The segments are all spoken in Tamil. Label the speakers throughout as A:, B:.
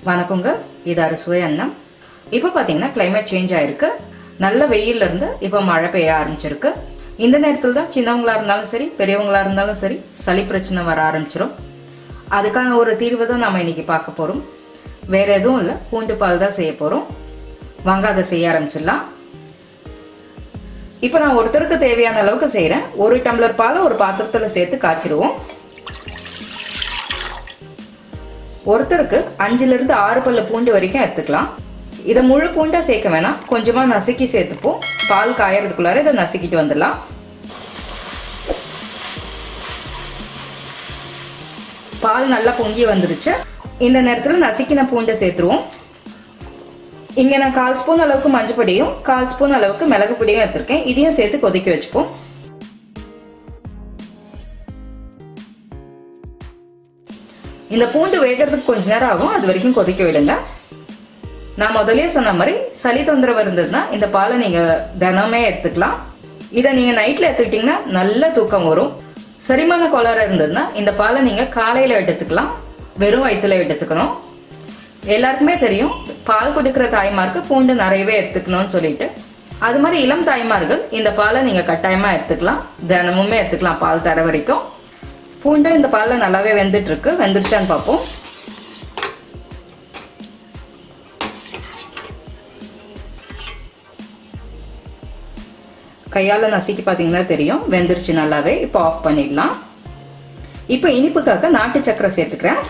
A: வணக்கங்க, இது அறுசுவை அன்னம். இப்போ பார்த்தீங்கன்னா கிளைமேட் சேஞ்ச் ஆயிருக்கு. நல்ல வெயில்ல இருந்து இப்போ மழை பெய்ய ஆரம்பிச்சிருக்கு. இந்த நேரத்தில் தான் சின்னவங்களா இருந்தாலும் சரி, பெரியவங்களா இருந்தாலும் சரி, சளி பிரச்சனை வர ஆரம்பிச்சிடும். அதுக்கான ஒரு தீர்வு தான் நம்ம இன்னைக்கு பார்க்க போறோம். வேற எதுவும் இல்லை, பூண்டு பால் தான் செய்ய போறோம். வாங்க அதை செய்ய ஆரம்பிச்சிடலாம். இப்போ நான் ஒருத்தருக்கு தேவையான அளவுக்கு செய்யறேன். 1 டம்ளர் பாலை ஒரு பாத்திரத்தில் சேர்த்து காய்ச்சிடுவோம். ஒருத்தருக்கு 5லிருந்து 6 பல்லு பூண்டு வரைக்கும் எடுத்துக்கலாம். இதை முழு பூண்டா சேர்க்க வேணாம், கொஞ்சமா நசுக்கி சேர்த்துப்போம். பால் காயறதுக்குள்ளார இதை நசுக்கிட்டு வந்துடலாம். பால் நல்லா பொங்கி வந்துருச்சு. இந்த நேரத்தில் நசுக்கின பூண்டை சேர்த்துருவோம். இங்க நான் 1/4 ஸ்பூன் அளவுக்கு மஞ்சள் பொடியும் 1/4 ஸ்பூன் அளவுக்கு மிளகு பொடியும் எடுத்திருக்கேன். இதையும் சேர்த்து கொதிக்க வச்சுப்போம். இந்த பூண்டு வேகிறதுக்கு கொஞ்ச நேரம் ஆகும், அது வரைக்கும் கொதிக்க விடுங்க. நான் முதலே சொன்ன மாதிரி சளி தொந்தரவு இருந்ததுன்னா இந்த பாலை நீங்க தினமே எடுத்துக்கலாம். இதை நீங்க நைட்ல எடுத்துக்கிட்டீங்கன்னா நல்ல தூக்கம் வரும். செரிமான கோளாறு இருந்ததுன்னா இந்த பாலை நீங்க காலையில எடுத்துக்கலாம், வெறும் வயிற்றுல எடுத்துக்கணும். எல்லாருக்குமே தெரியும் பால் குடிக்கிற தாய்மாருக்கு பூண்டு நிறையவே எடுத்துக்கணும்னு சொல்லிட்டு. அது மாதிரி இளம் தாய்மார்கள் இந்த பாலை நீங்க கட்டாயமா எடுத்துக்கலாம், தினமுமே எடுத்துக்கலாம் பால் தர வரைக்கும். பூண்டு இந்த பாலில் நல்லாவே வெந்துட்டு இருக்கு. வெந்துருச்சான்னு பார்ப்போம். கையால் நசுக்கி பார்த்தீங்கன்னா தெரியும் வெந்துருச்சு நல்லாவே. இப்போ ஆஃப் பண்ணிடலாம். இப்போ இனிப்புக்காக நாட்டு சக்கரை சேர்த்துக்கிறேன்.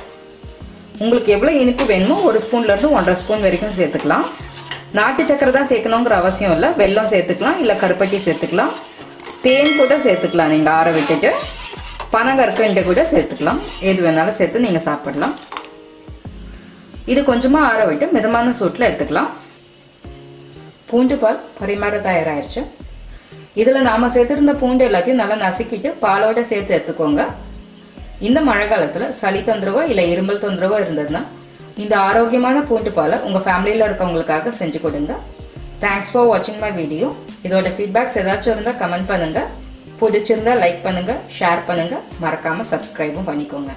A: உங்களுக்கு எவ்வளோ இனிப்பு வேணுமோ 1 ஸ்பூன்லேருந்து 1.5 ஸ்பூன் வரைக்கும் சேர்த்துக்கலாம். நாட்டு சக்கரை தான் சேர்க்கணுங்கிற அவசியம் இல்லை. வெல்லம் சேர்த்துக்கலாம், இல்லை கருப்பட்டி சேர்த்துக்கலாம், தேன் கூட சேர்த்துக்கலாம். நீங்கள் ஆற விட்டுட்டு பனங்கற்கண்டு கூட சேர்த்துக்கலாம். எது வேணாலும் சேர்த்து நீங்கள் சாப்பிடலாம். இது கொஞ்சமாக ஆற விட்டு மிதமான சூட்டில் எடுத்துக்கலாம். பூண்டு பால் பரிமாற தயாராகிடுச்சு. இதில் நாம் சேர்த்துருந்த பூண்டு எல்லாத்தையும் நல்லா நசுக்கிட்டு பாலோட சேர்த்து எடுத்துக்கோங்க. இந்த மழை காலத்தில் சளி தொந்தரவோ இல்லை இருமல் தொந்தரவோ இருந்ததுன்னா இந்த ஆரோக்கியமான பூண்டு பாலை உங்கள் ஃபேமிலியில் இருக்கவங்களுக்காக செஞ்சு கொடுங்க. தேங்க்ஸ் ஃபார் வாட்சிங் மை வீடியோ. இதோட ஃபீட்பேக்ஸ் ஏதாச்சும் இருந்தால் கமெண்ட் பண்ணுங்கள். பிடிச்சிருந்தா லைக் பண்ணுங்கள், ஷேர் பண்ணுங்கள், மறக்காமல் சப்ஸ்கிரைபும் பண்ணிக்கோங்க.